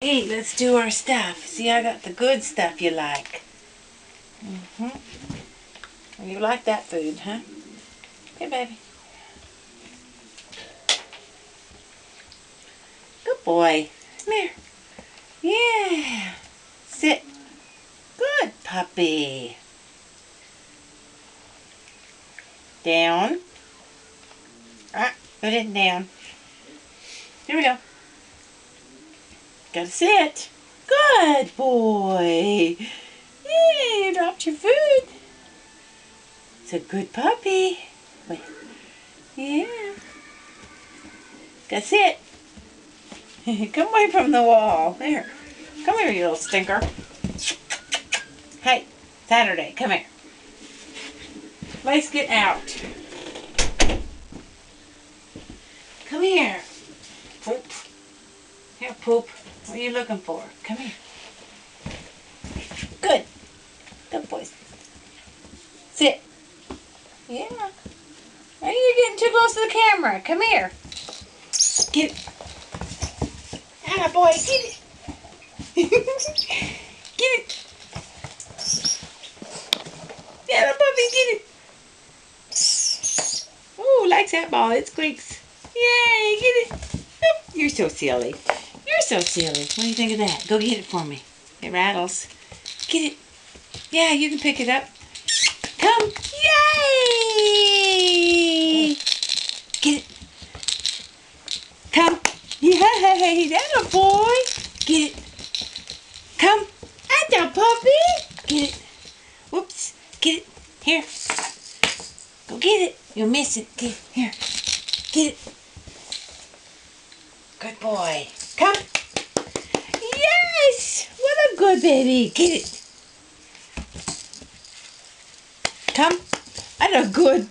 Hey, let's do our stuff. See, I got the good stuff you like. You like that food, huh? Okay, baby. Good boy. Come here. Yeah. Sit. Good puppy. Down. Put it down. Here we go. Gotta sit. Good boy. Yeah, you dropped your food. It's a good puppy. Wait. Yeah. Gotta sit. Come away from the wall. There. Come here, you little stinker. Hey, Saturday, come here. Let's get out. Come here. Poop. Here, poop. What are you looking for? Come here. Good. Good boys. Sit. Yeah. Now you're getting too close to the camera. Come here. Get it. Atta boy, get it. Get it. Atta puppy, get it. Ooh, likes that ball. It squeaks. Yay, get it. Oop, you're so silly. You're so silly. What do you think of that? Go get it for me. It rattles. Get it. Yeah, you can pick it up. Come. Yay! Get it. Come. Yay, that's a boy. Get it. Come. That's a puppy. Get it. Whoops. Get it. Here. Go get it. You'll miss it. Get it. Here. Get it. Good boy. Come. Yes! What a good baby. Get it. Come. That's a good